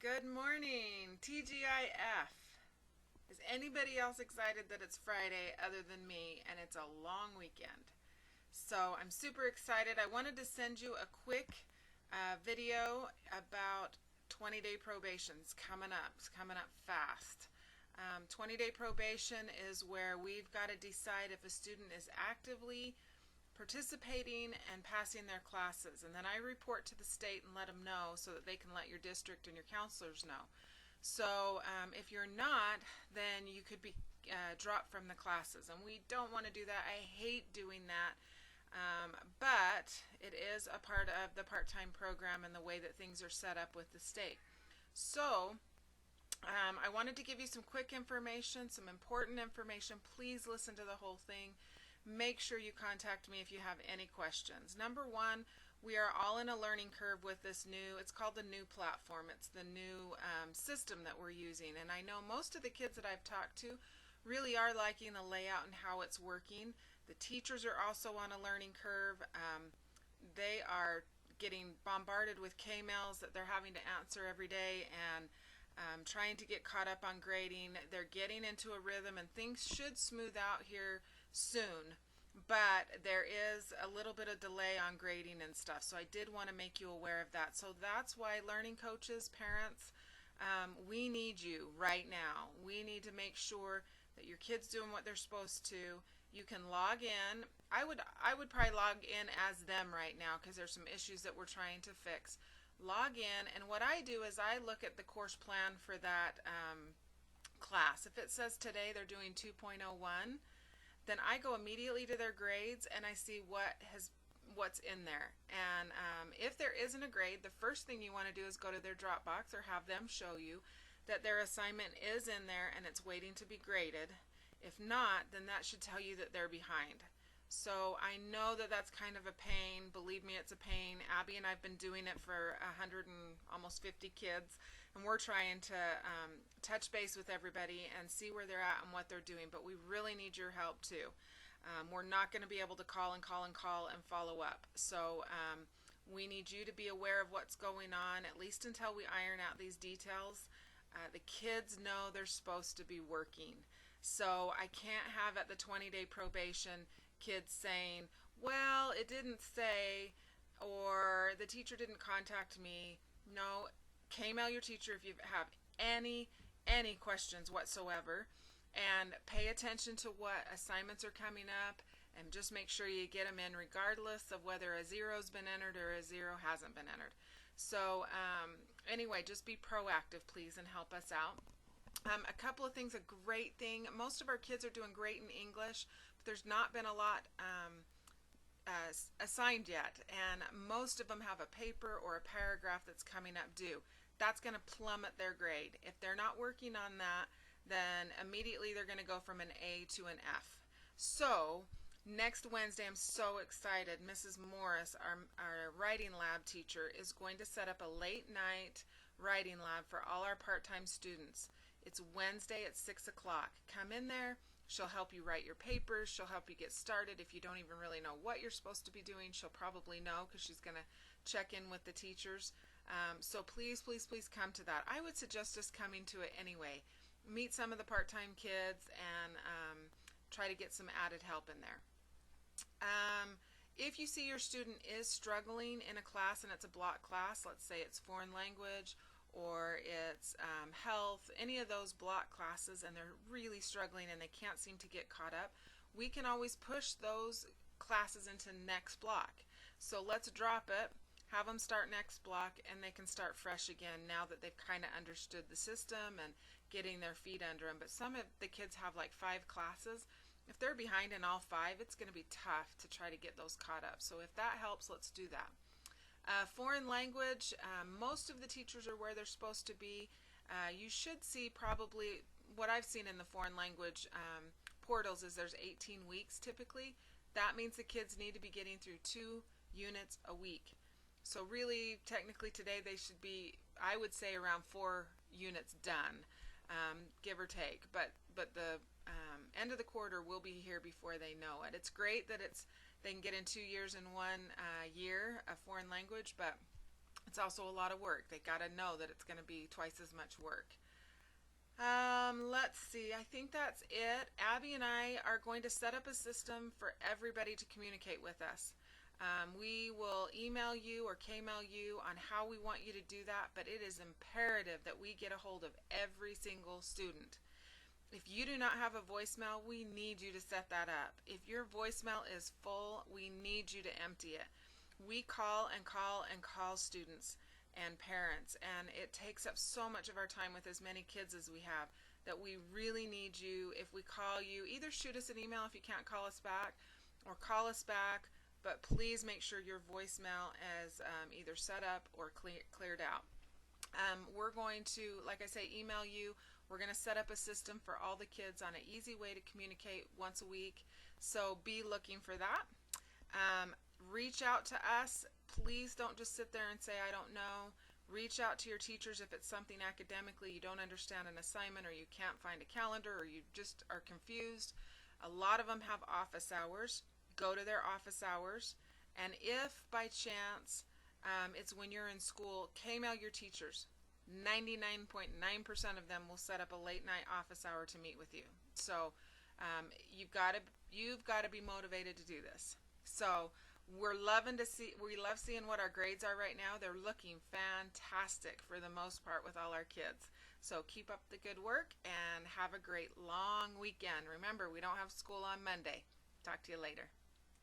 Good morning, TGIF. Is anybody else excited that it's Friday other than me and it's a long weekend? So I'm super excited. I wanted to send you a quick video about 20-day probation. It's coming up. It's coming up fast. 20-day probation is where we've got to decide if a student is actively participating and passing their classes, and then I report to the state and let them know so that they can let your district and your counselors know. So if you're not, then you could be dropped from the classes, and we don't want to do that. I hate doing that, but it is a part of the part-time program and the way that things are set up with the state. So I wanted to give you some quick information, some important information. Please listen to the whole thing. Make sure you contact me if you have any questions. Number one, we are all in a learning curve with this new, it's called the new platform. It's the new system that we're using. And I know most of the kids that I've talked to really are liking the layout and how it's working. The teachers are also on a learning curve. They are getting bombarded with K-mails that they're having to answer every day and trying to get caught up on grading. They're getting into a rhythm, and things should smooth out here soon, but there is a little bit of delay on grading and stuff, so I did want to make you aware of that. So that's why learning coaches, parents, we need you right now. We need to make sure that your kid's doing what they're supposed to. You can log in. I would probably log in as them right now because there's some issues that we're trying to fix. Log in, and what I do is I look at the course plan for that class. If it says today they're doing 2.01, then I go immediately to their grades and I see what's in there. And if there isn't a grade, the first thing you want to do is go to their Dropbox or have them show you that their assignment is in there and it's waiting to be graded. If not, then that should tell you that they're behind. So I know that that's kind of a pain. Believe me, it's a pain. Abby and I've been doing it for 100 and almost 50 kids, and we're trying to touch base with everybody and see where they're at and what they're doing, but we really need your help too. We're not going to be able to call and follow up. So we need you to be aware of what's going on, at least until we iron out these details. The kids know they're supposed to be working. So I can't have at the 20-day probation kids saying, well, it didn't say, or the teacher didn't contact me. No, K-mail your teacher if you have any questions whatsoever, and pay attention to what assignments are coming up, and just make sure you get them in regardless of whether a zero's been entered or a zero hasn't been entered. So anyway, just be proactive, please, and help us out. A couple of things, a great thing, most of our kids are doing great in English, but there's not been a lot assigned yet, and most of them have a paper or a paragraph that's coming up due. That's going to plummet their grade. If they're not working on that, then immediately they're going to go from an A to an F. So next Wednesday, I'm so excited. Mrs. Morris, our writing lab teacher, is going to set up a late night writing lab for all our part-time students. It's Wednesday at 6 o'clock. Come in there. She'll help you write your papers. She'll help you get started. If you don't even really know what you're supposed to be doing, she'll probably know because she's going to check in with the teachers. So please, please, please come to that. I would suggest us coming to it anyway. Meet some of the part-time kids and try to get some added help in there. If you see your student is struggling in a class and it's a block class, let's say it's foreign language or it's health, any of those block classes, and they're really struggling and they can't seem to get caught up, we can always push those classes into next block. So let's drop it, have them start next block, and they can start fresh again now that they've kind of understood the system and getting their feet under them. But some of the kids have like 5 classes. If they're behind in all 5, it's going to be tough to try to get those caught up. So if that helps, let's do that. Foreign language, most of the teachers are where they're supposed to be. You should see probably, what I've seen in the foreign language portals is there's 18 weeks typically. That means the kids need to be getting through 2 units a week. So really, technically today they should be, I would say, around 4 units done, give or take. But the end of the quarter will be here before they know it. It's great that they can get in 2 years in 1 year of foreign language, but It's also a lot of work. They got to know that it's going to be twice as much work. Let's see. I think that's it. Abby and I are going to set up a system for everybody to communicate with us. We will email you or K-mail you on how we want you to do that, but it is imperative that we get a hold of every single student. If you do not have a voicemail, we need you to set that up. If your voicemail is full, we need you to empty it. We call and call and call students and parents, and it takes up so much of our time with as many kids as we have that we really need you. If we call you, either shoot us an email if you can't call us back, or call us back, but please make sure your voicemail is either set up or cleared out. We're going to, like I say, email you. We're going to set up a system for all the kids on an easy way to communicate once a week, so be looking for that. Reach out to us. Please don't just sit there and say, I don't know. Reach out to your teachers if it's something academically you don't understand an assignment, or you can't find a calendar, or you just are confused. A lot of them have office hours. Go to their office hours. And if by chance it's when you're in school, K-mail your teachers. 99.9% of them will set up a late night office hour to meet with you. So you've got to be motivated to do this. So we love seeing what our grades are right now. They're looking fantastic for the most part with all our kids. So keep up the good work and have a great long weekend. Remember, we don't have school on Monday. Talk to you later.